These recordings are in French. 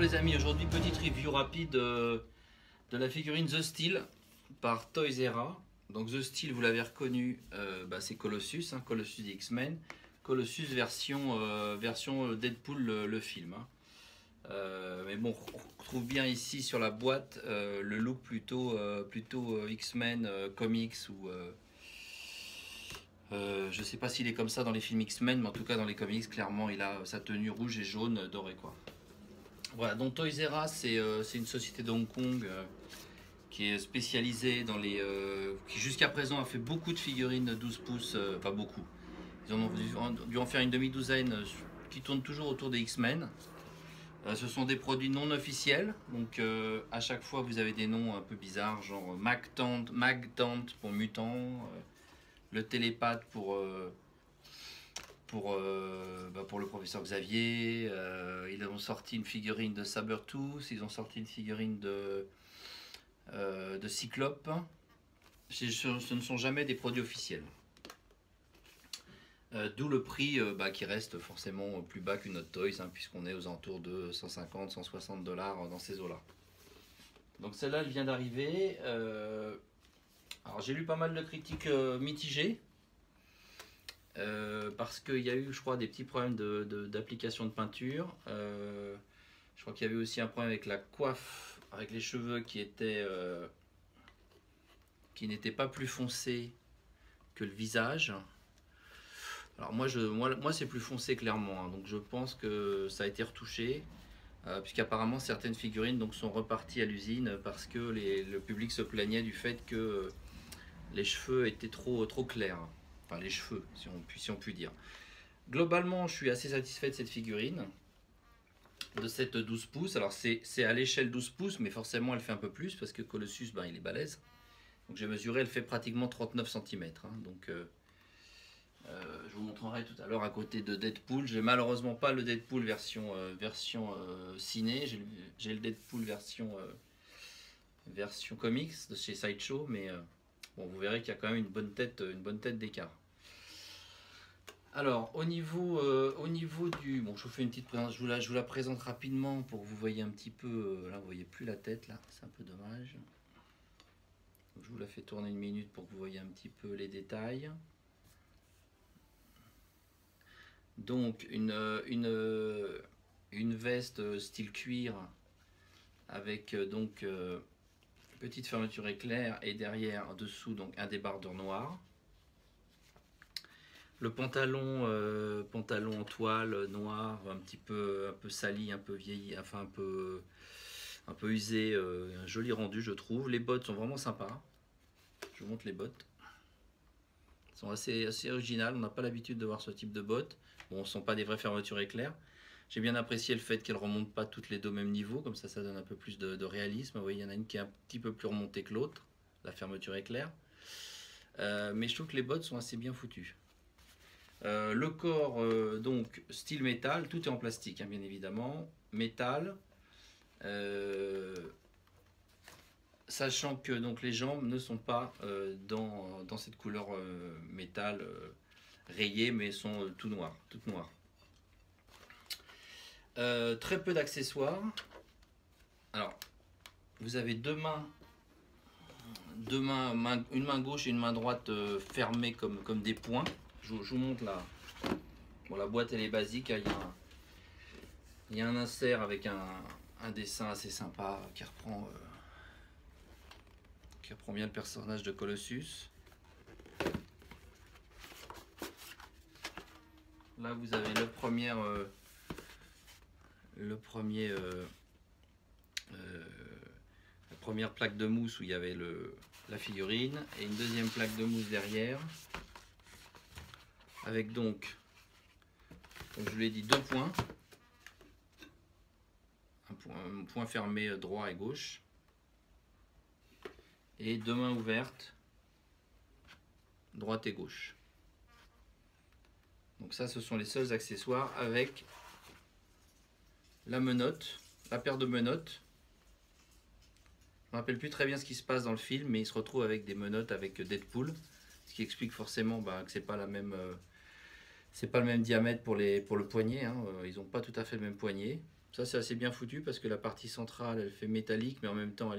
Bonjour les amis, aujourd'hui petite review rapide de la figurine The Steel par Toys R Us. Donc The Steel, vous l'avez reconnu, c'est Colossus, hein, Colossus X-Men, Colossus version Deadpool le film. Hein. Mais bon, on retrouve bien ici sur la boîte le look plutôt X-Men comics ou je sais pas s'il est comme ça dans les films X-Men, mais en tout cas dans les comics, clairement il a sa tenue rouge et jaune dorée quoi. Voilà, donc Toys R Us, c'est une société de Hong Kong qui est spécialisée dans les. Qui jusqu'à présent a fait beaucoup de figurines de 12 pouces, pas beaucoup. Ils en ont dû en faire une demi-douzaine qui tournent toujours autour des X-Men. Ce sont des produits non officiels, donc à chaque fois vous avez des noms un peu bizarres, genre Magtant pour mutant, le télépathe pour le professeur Xavier. Ils ont sorti une figurine de Sabertooth, ils ont sorti une figurine de Cyclope. Ce ne sont jamais des produits officiels. D'où le prix qui reste forcément plus bas qu'une Hot Toys, hein, puisqu'on est aux alentours de 150-160 $ dans ces eaux-là. Donc celle-là, elle vient d'arriver. Alors j'ai lu pas mal de critiques mitigées. Parce qu'il y a eu, je crois, des petits problèmes d'application de peinture. Je crois qu'il y avait aussi un problème avec la coiffe, avec les cheveux qui n'étaient pas plus foncés que le visage. Alors moi c'est plus foncé clairement, hein, donc je pense que ça a été retouché, puisqu'apparemment certaines figurines donc, sont reparties à l'usine parce que le public se plaignait du fait que les cheveux étaient trop clairs. Enfin les cheveux, si on peut dire. Globalement, je suis assez satisfait de cette figurine, de cette 12 pouces. Alors c'est à l'échelle 12 pouces, mais forcément elle fait un peu plus, parce que Colossus, il est balèze. Donc j'ai mesuré, elle fait pratiquement 39 cm. Hein, donc je vous montrerai tout à l'heure à côté de Deadpool. J'ai malheureusement pas le Deadpool version ciné, j'ai le Deadpool version comics de chez Sideshow, mais bon, vous verrez qu'il y a quand même une bonne tête d'écart. Alors au niveau du... Bon, je vous fais une petite présentation, je vous la présente rapidement pour que vous voyez un petit peu... là vous voyez plus la tête, là c'est un peu dommage. Donc, je vous la fais tourner une minute pour que vous voyez un petit peu les détails. Donc une veste style cuir avec petite fermeture éclair et derrière en dessous donc un débardeur noir. Le pantalon en toile noir, un peu sali, un peu vieilli, enfin un peu usé, un joli rendu je trouve. Les bottes sont vraiment sympas. Je vous montre les bottes. Elles sont assez originales, on n'a pas l'habitude de voir ce type de bottes. Bon, ce ne sont pas des vraies fermetures éclair. J'ai bien apprécié le fait qu'elles ne remontent pas toutes les deux au même niveau, comme ça donne un peu plus de réalisme. Vous voyez, il y en a une qui est un petit peu plus remontée que l'autre, la fermeture éclair. Mais je trouve que les bottes sont assez bien foutues. Le corps, donc style métal, tout est en plastique, hein, bien évidemment. Métal. Sachant que donc, les jambes ne sont pas dans cette couleur métal rayée, mais sont toutes noires. Très peu d'accessoires. Alors, vous avez deux mains, une main gauche et une main droite fermées comme des poings. Je vous montre là. Bon, la boîte elle est basique. Il y a un insert avec un dessin assez sympa qui reprend bien le personnage de Colossus. Là vous avez la première plaque de mousse où il y avait la figurine et une deuxième plaque de mousse derrière avec donc, comme je vous l'ai dit, deux points, un point fermé droit et gauche et deux mains ouvertes droite et gauche. Donc ça, ce sont les seuls accessoires avec la menotte, la paire de menottes. Je ne me rappelle plus très bien ce qui se passe dans le film, mais il se retrouve avec des menottes avec Deadpool, ce qui explique forcément que c'est pas la même, c'est pas le même diamètre pour le poignet. Hein. Ils n'ont pas tout à fait le même poignet. Ça c'est assez bien foutu parce que la partie centrale elle fait métallique, mais en même temps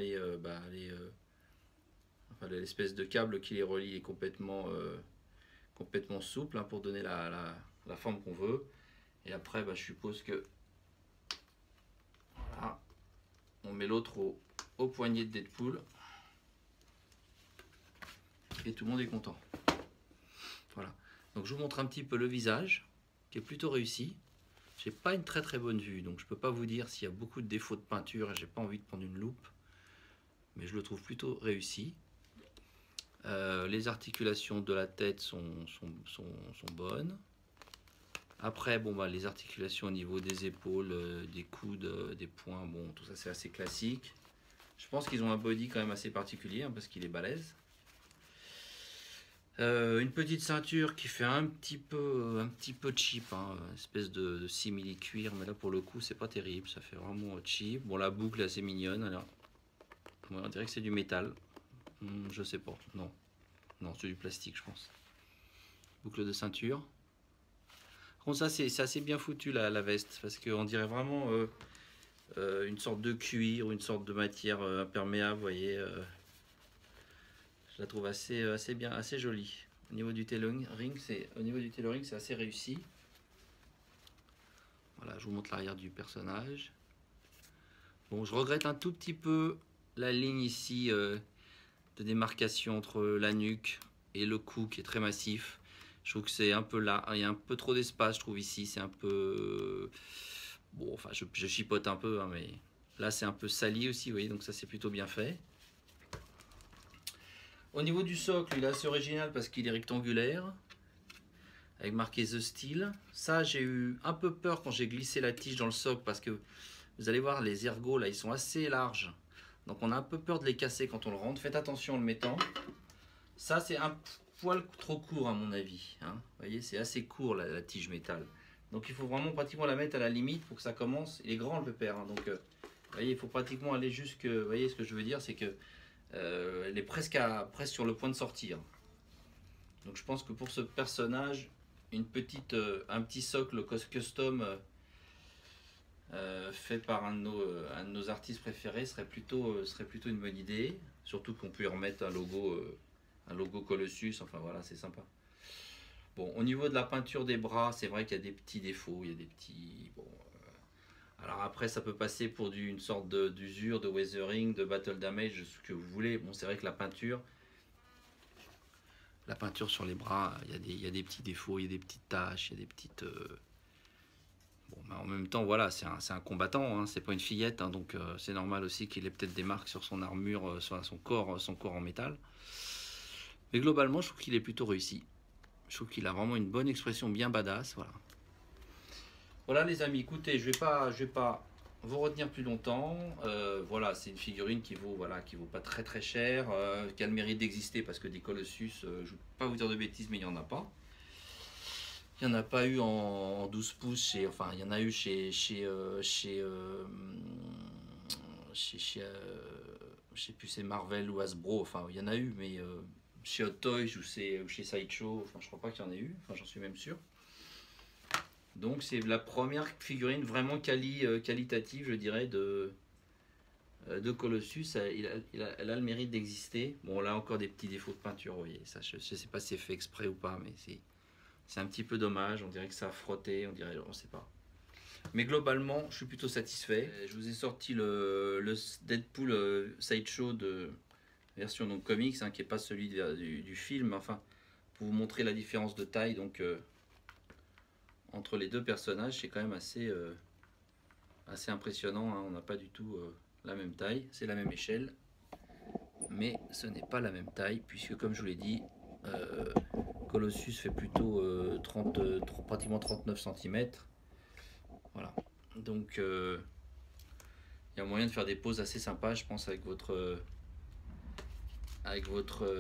enfin, l'espèce de câble qui les relie est complètement souple, hein, pour donner la forme qu'on veut. Et après je suppose que voilà, on met l'autre au poignet de Deadpool et tout le monde est content. Voilà. Donc je vous montre un petit peu le visage qui est plutôt réussi. J'ai pas une très bonne vue, donc je peux pas vous dire s'il y a beaucoup de défauts de peinture et j'ai pas envie de prendre une loupe, mais je le trouve plutôt réussi. Les articulations de la tête sont bonnes. Après, les articulations au niveau des épaules, des coudes, des poings, bon, tout ça c'est assez classique. Je pense qu'ils ont un body quand même assez particulier, hein, parce qu'il est balèze. Une petite ceinture qui fait un petit peu cheap, hein, espèce de simili cuir, mais là pour le coup c'est pas terrible, ça fait vraiment cheap. Bon, la boucle est assez mignonne, alors on dirait que c'est du métal. Je sais pas, non c'est du plastique je pense. Boucle de ceinture. Bon, ça c'est assez bien foutu la veste, parce qu'on dirait vraiment une sorte de cuir ou une sorte de matière imperméable, vous voyez. Je la trouve assez bien, assez jolie. Au niveau du tailoring, c'est assez réussi. Voilà, je vous montre l'arrière du personnage. Bon, je regrette un tout petit peu la ligne ici de démarcation entre la nuque et le cou qui est très massif. Je trouve que c'est un peu là, il y a un peu trop d'espace, je trouve ici, c'est un peu... Bon, enfin, je chipote un peu, hein, mais là c'est un peu sali aussi, vous voyez, donc ça c'est plutôt bien fait. Au niveau du socle, il est assez original parce qu'il est rectangulaire, avec marqué The Steel. Ça, j'ai eu un peu peur quand j'ai glissé la tige dans le socle, parce que vous allez voir, les ergots là, ils sont assez larges. Donc on a un peu peur de les casser quand on le rentre. Faites attention en le mettant. Ça, c'est un poil trop court à mon avis, hein. Vous voyez, c'est assez court la tige métal. Donc il faut vraiment pratiquement la mettre à la limite pour que ça commence. Il est grand le pépère, hein, donc vous voyez, il faut pratiquement aller jusque... Vous voyez ce que je veux dire, c'est que elle est presque sur le point de sortir. Donc je pense que pour ce personnage, un petit socle custom fait par un de nos artistes préférés serait plutôt une bonne idée. Surtout qu'on peut y remettre un logo Colossus, enfin voilà, c'est sympa. Bon, au niveau de la peinture des bras, c'est vrai qu'il y a des petits défauts, il y a des petits... Bon, alors après, ça peut passer pour une sorte d'usure, de weathering, de battle damage, ce que vous voulez. Bon, c'est vrai que la peinture sur les bras, il y a des petits défauts, il y a des petites taches, il y a des petites... Bon, mais en même temps, voilà, c'est un combattant, hein, c'est pas une fillette, hein, donc c'est normal aussi qu'il ait peut-être des marques sur son armure, sur son corps en métal. Mais globalement, je trouve qu'il est plutôt réussi. Je trouve qu'il a vraiment une bonne expression bien badass, voilà. Voilà les amis, écoutez, je vais pas vous retenir plus longtemps. Voilà, c'est une figurine qui vaut pas très cher, qui a le mérite d'exister parce que des Colossus, je ne vais pas vous dire de bêtises, mais il n'y en a pas. Il n'y en a pas eu en 12 pouces, enfin il y en a eu chez je sais plus, c'est Marvel ou Hasbro, enfin il y en a eu, mais chez Hot Toys ou chez Sideshow, enfin je crois pas qu'il y en ait eu, enfin j'en suis même sûr. Donc c'est la première figurine vraiment qualitative, je dirais, de Colossus. Elle a le mérite d'exister. Bon, là encore des petits défauts de peinture, vous voyez. Ça, je ne sais pas si c'est fait exprès ou pas, mais c'est un petit peu dommage. On dirait que ça a frotté, on ne sait pas. Mais globalement, je suis plutôt satisfait. Je vous ai sorti le Deadpool Sideshow de version donc comics, hein, qui n'est pas celui du film. Enfin, pour vous montrer la différence de taille, donc... entre les deux personnages, c'est quand même assez impressionnant, hein. On n'a pas du tout la même taille, c'est la même échelle, mais ce n'est pas la même taille, puisque comme je vous l'ai dit, Colossus fait plutôt pratiquement 39 cm. Voilà, donc il y a moyen de faire des poses assez sympas, je pense, avec votre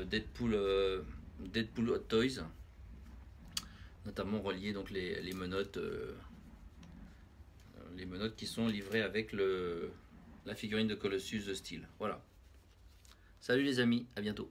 Deadpool Hot Toys, notamment relier donc les menottes qui sont livrées avec la figurine de Colossus The Steel. Voilà. Salut les amis, à bientôt.